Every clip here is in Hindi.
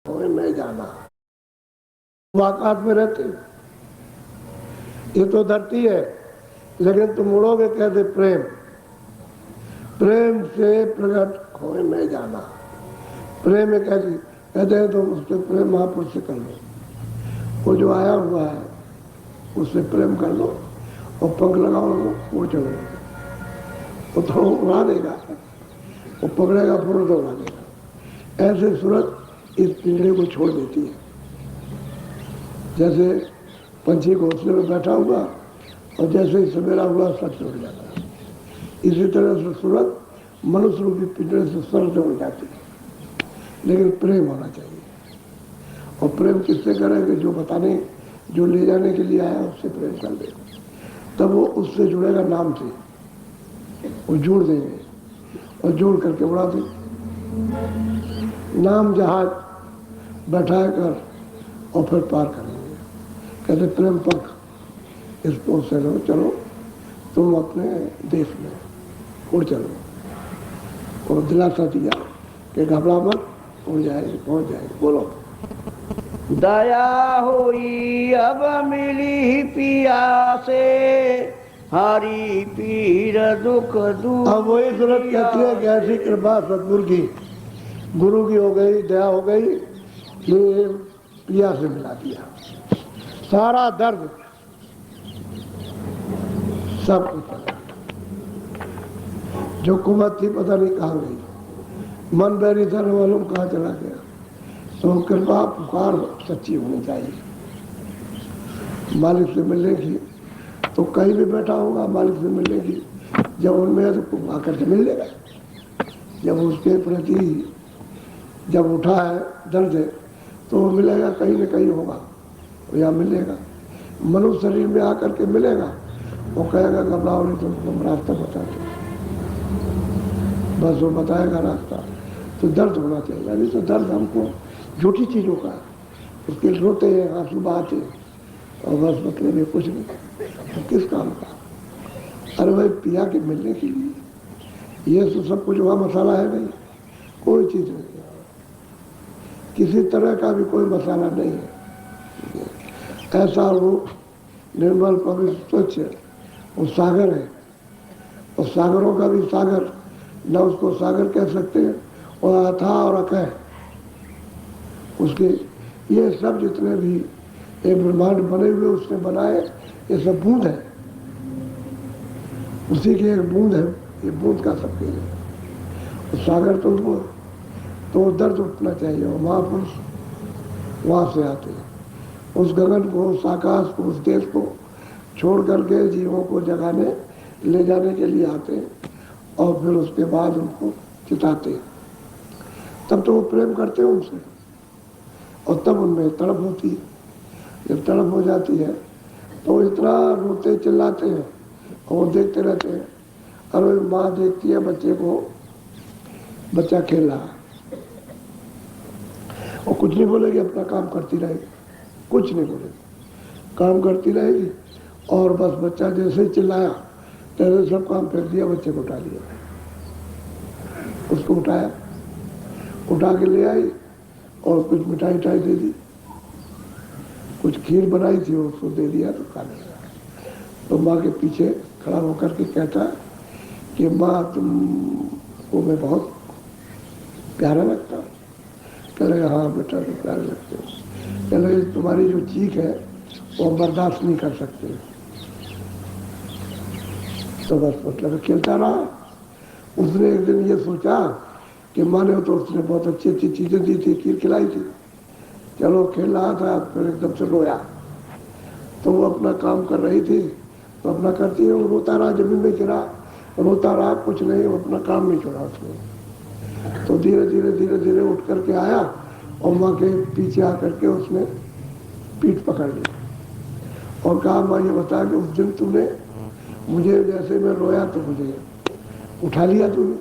नहीं जाना, वाकात में रहते। ये तो धरती है, लेकिन तुम उड़ोगे कैसे? प्रेम, प्रेम से प्रकट होए नहीं जाना। प्रेम एक ऐसी कहते हैं तो उससे प्रेम महापुरुष से कर लो। वो जो आया हुआ है उससे प्रेम कर लो और पंख लगाओ, वो चलो, वो तो उड़ा देगा, वो पकड़ेगा फिर तो उड़ा देगा। ऐसे सूरत इस पिंजरे को छोड़ देती है। जैसे पंछी घोंसले में बैठा हुआ और जैसे ही सवेरा हुआ सब से उड़ जाता है, इसी तरह से सूरत मनुष्य रूपी पिंजरे से सर से उड़ जाती है। लेकिन प्रेम होना चाहिए, और प्रेम किससे करेंगे? जो बताने, जो ले जाने के लिए आया उससे प्रेम कर दे, तब वो उससे जुड़ेगा, नाम से वो जोड़ देंगे और जोड़ करके उड़ा देंगे। नाम जहाज बैठा कर और फिर पार करेंगे। कहते प्रेम पंख, इसको से लो, चलो तुम अपने देश में उड़ चलो, और दिलासा दिया कि घबरा मत, उड़ जाएगी, पहुंच जाएगी। बोलो। दया होई अब मिली पिया से, हरी पीर दुख दूर। अब वही सूरत कहती है कि ऐसी कृपा सतगुरु की, गुरु की हो गई, दया हो गई कि पिया से मिला दिया। सारा दर्द सब कुछ, जो कुमत थी पता नहीं कहाँ गई, मन बैरी था मालूम कहाँ चला गया। तो कृपा पुकार सच्ची होनी चाहिए। मालिक से मिलने की तो कहीं भी बैठा होगा, मालिक से मिलने की जब उनमें है तो आकर के मिल लेगा। जब उसके प्रति जब उठा है दर्द है तो वो मिलेगा, कहीं न कहीं होगा, या मिलेगा। मनुष्य शरीर में आकर के मिलेगा, वो कहेगा घबराओ नहीं, तुम रास्ता बता दो, बस वो बताएगा रास्ता। तो दर्द होना चाहिए, नहीं तो दर्द हमको झूठी चीज़ों का, उसके रोते हैं, आंसू बहाते हैं, और बस मतलब ये कुछ नहीं, तो किस काम का? अरे भाई पिया के मिलने के लिए ये तो सब कुछ वहाँ मसाला है नहीं, कोई चीज़ नहीं, किसी तरह का भी कोई मसाला नहीं है। ऐसा वो निर्मल पवित्र स्वच्छ वो सागर है, और सागरों का भी सागर, न उसको सागर कह सकते हैं, और अथाह और अकह उसके, ये सब जितने भी एक ब्रह्मांड बने हुए उसने बनाए, ये सब बूंद है, उसी की एक बूंद है, ये बूंद का सबके लिए। सागर तो दर्द उठना चाहिए, और महापुरुष वहाँ से आते हैं, उस गगन को, उस आकाश को, उस देश को छोड़ करके जीवों को जगाने ले जाने के लिए आते हैं, और फिर उसके बाद उनको चिताते हैं। तब तो वो प्रेम करते हैं उनसे, और तब उनमें तड़प होती है। जब तड़प हो जाती है तो इतना रोते चिल्लाते हैं, और वो देखते रहते हैं। अरे माँ देखती है बच्चे को, बच्चा खेल रहा, और कुछ नहीं बोलेगी, अपना काम करती रहेगी, कुछ नहीं बोलेगी, काम करती रहेगी। और बस बच्चा जैसे ही चिल्लाया तैसे सब काम फेंक दिया, बच्चे को उठा लिया, उसको उठाया, उठा के ले आई और कुछ मिठाई उठाई दे दी, कुछ खीर बनाई थी उसको दे दिया, तो खा लिया। तो माँ के पीछे खड़ा होकर के कहता कि माँ तुमको मैं बहुत प्यारा लगता हूँ। कह लगे हाँ बेटा तो प्यारे लगते हो। कह लगे तुम्हारी जो चीख है वो बर्दाश्त नहीं कर सकते। तो बस मतलब खेलता रहा। उसने एक दिन ये सोचा कि माँ ने तो उसने बहुत अच्छी अच्छी चीज़ें दी थी, खीर खिलाई थी, चलो खेल रहा था, फिर एकदम से रोया। तो वो अपना काम कर रही थी, तो अपना करती है, वो रोता रहा, जमीन में गिरा, रोता रहा, कुछ नहीं, वो अपना काम नहीं छोड़ा उसने। तो धीरे धीरे धीरे धीरे उठ करके आया, और माँ के पीछे आकर के उसने पीठ पकड़ ली और कहा माँ ये बता कि उस दिन तूने मुझे, जैसे मैं रोया तो मुझे उठा लिया तूने,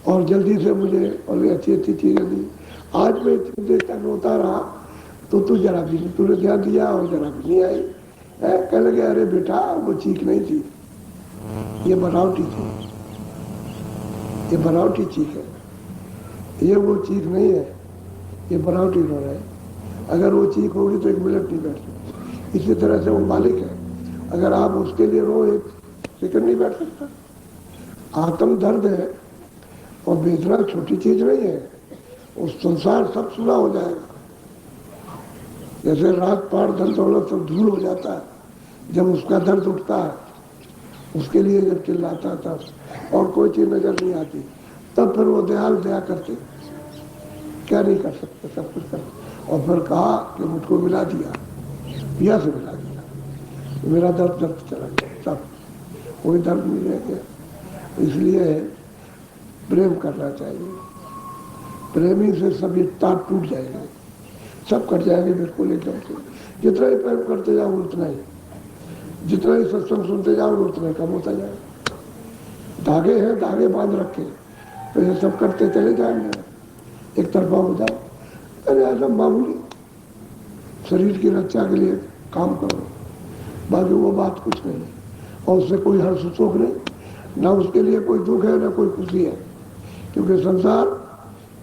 और जल्दी से मुझे और अच्छी अच्छी चीज़ें दी। आज मैं इतनी देर तक रोता रहा तो तू जरा भी नहीं, तूने ध्यान दिया और जरा भी नहीं आई। कह लगे अरे बेटा वो चीख नहीं थी, ये बनावटी थी, ये बनावटी चीख है, ये वो चीख नहीं है, ये बनावटी रो रहा है। अगर वो चीख होगी तो 1 मिनट नहीं बैठ सकती। इसी तरह से वो मालिक है, अगर आप उसके लिए रो 1 सेकंड नहीं बैठ सकता। आत्म दर्द है और वेदना छोटी चीज नहीं है। उस संसार सब सुना हो जाएगा। जैसे रात पार धन दौलत सब धूल हो जाता है, जब उसका दर्द उठता है, उसके लिए जब चिल्लाता था और कोई चीज नजर नहीं आती, तब फिर वो दयाल दया करते, क्या नहीं कर सकते, सब कुछ करते। और फिर कहा कि मुझको मिला दिया, पिया से मिला दिया, तो मेरा दर्द चला गया, सब कोई दर्द नहीं रह गया। इसलिए प्रेम करना चाहिए। प्रेमी से सभी ताप टूट जाएंगे, सब कट जाएंगे बिल्कुल एकदम से। जितना ही प्रेम करते जाओ उतना ही, जितना ही सत्संग सुनते जाओ उतना ही कम होता जाएगा। धागे हैं, धागे बांध रखे, तो ये सब करते चले जाएंगे, एक तरफा हो जाओ। अरे ऐसा मामूली शरीर की रक्षा के लिए काम करो, बाकी वो बात कुछ नहीं। और उससे कोई हर्ष सुख नहीं, ना उसके लिए कोई दुख है ना कोई खुशी है। क्योंकि संसार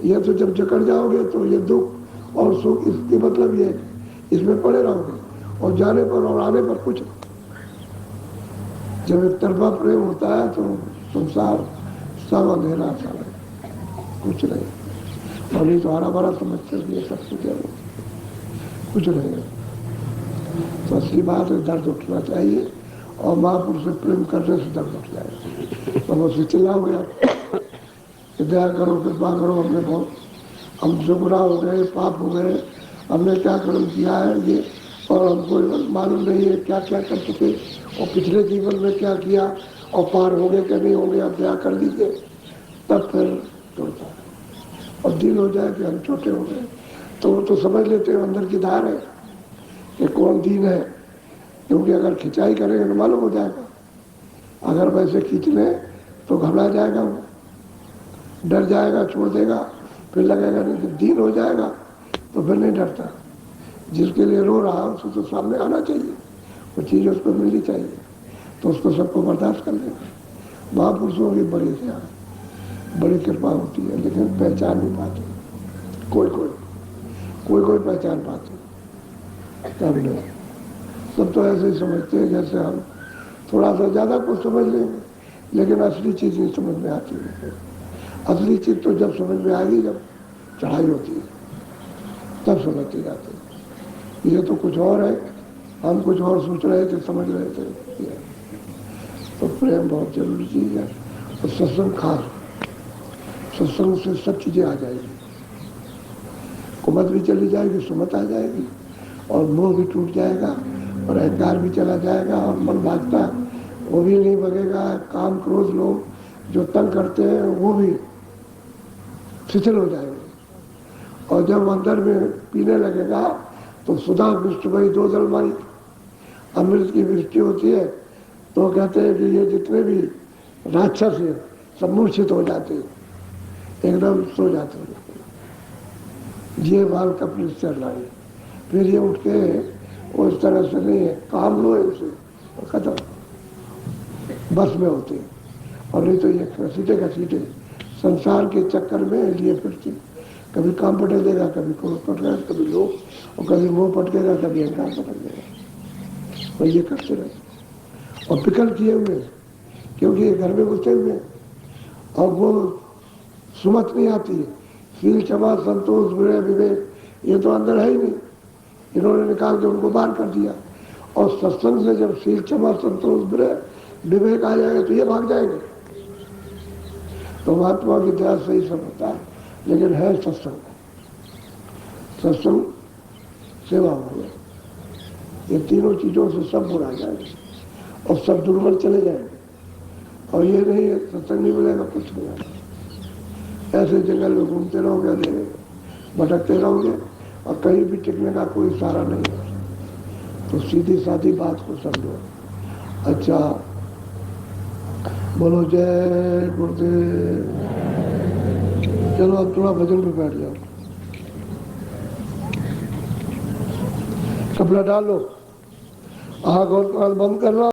ये तो जब जकड़ जाओगे तो ये दुख और सुख, इसके मतलब ये इसमें पड़े रहोगे और जाने पर और आने पर कुछ। जब एक तरफा प्रेम होता है तो संसार सब अंधेरा सा है, कुछ नहीं। और नहीं तो हरा भरा समझते ये सब कुछ है, कुछ नहीं है। तो असली बात है, दर्द उठना चाहिए और महापुरुष से प्रेम करने से दर्द उठ जाएगा। तो मुझसे चिल्लाओगे आप, दया करो, कृपा करो, हमने बहुत हमसे बुरा हो गए, पाप हो गए, हमने क्या कर्म किया है ये, और हमको मालूम नहीं है क्या क्या कर चुके और पिछले जीवन में क्या किया और पार हो गए क्या नहीं हो गए, आप दया कर दीजिए। तब फिर टूटता है और दिल हो जाए कि हम छोटे हो गए, तो वो तो समझ लेते हो अंदर की धार है कि कौन दीन है। क्योंकि अगर खिंचाई करेंगे तो मालूम हो जाएगा, अगर वैसे खींच लें तो घबरा जाएगा, वो डर जाएगा, छोड़ देगा, फिर लगेगा नहीं। जब दीन हो जाएगा तो फिर नहीं डरता। जिसके लिए रो रहा उसको तो सामने आना चाहिए, वो चीज़ उसको मिलनी चाहिए, तो उसको सबको बर्दाश्त कर लेगा। महापुरुषों की बड़ी दया, बड़ी कृपा होती है, लेकिन पहचान नहीं पाते, कोई कोई पहचान पाते, तब नहीं। सब तो ऐसे ही समझते हैं जैसे हम थोड़ा सा ज़्यादा कुछ समझ लेंगे, लेकिन असली चीज़ नहीं समझ में आती है। असली चीज़ तो जब समझ में आएगी, जब चढ़ाई होती है, तब समझते जाते हैं। ये तो कुछ और है, हम कुछ और सोच रहे थे, समझ रहे थे। तो प्रेम बहुत जरूरी चीज़ है। और सत्संग खास, सत्संग से सब चीज़ें आ जाएगी, कुमत भी चली जाएगी, सुमत आ जाएगी, और मोह भी टूट जाएगा, और अहंकार भी चला जाएगा, और मन भागता वो भी नहीं भगेगा। काम क्रोध लोग जो तंग करते हैं वो भी शिथिल हो जाएंगे। और जब अंदर में पीने लगेगा तो सुधा विष्टु भाई 2 जलमाई, अमृत की वृष्टि होती है, तो कहते हैं कि ये जितने भी राक्षस हैं सब मूर्छित हो जाते हैं, एकदम सो जाते हैं। ये बाल कपिल चल रहा है, फिर ये उठ के उस तरह से नहीं है, काम लो इनसे और खत्म, बस में होते हैं। और नहीं तो ये घसीटे संसार के चक्कर में लिए फिरते, कभी काम पटक देगा, कभी क्रोध पटकेगा, कभी लोग, और कभी मोह पटकेगा, कभी अहंकार पटक देगा, और ये करते रहते और पिकल किए हुए, क्योंकि ये घर में घुसे हुए और वो सुमत नहीं आती है। शील क्षमा संतोष विनय विवेक ये तो अंदर है ही नहीं, इन्होंने निकाल के उनको बाहर कर दिया। और सत्संग से जब शील क्षमा संतोष विनय विवेक आ जाएगा तो ये भाग जाएंगे। तो महात्मा की दया से ही सब होता है, लेकिन है सत्संग, सत्संग सेवा हो गया, ये तीनों चीज़ों से सब बुरा जाएंगे और सब दुर्बल चले जाएंगे। और ये नहीं है सत्संग नहीं मिलेगा, कुछ नहीं आएगा। ऐसे जंगल में घूमते रहोगे, अंधेरे भटकते रहोगे और कहीं भी टिकने का कोई सहारा नहीं है। तो सीधी सादी बात को समझो। अच्छा, बोलो जय गुरुदेव। चलो अब थोड़ा भजन पे बैठ जाओ, कपड़ा डालो, आँख और कान बंद करना।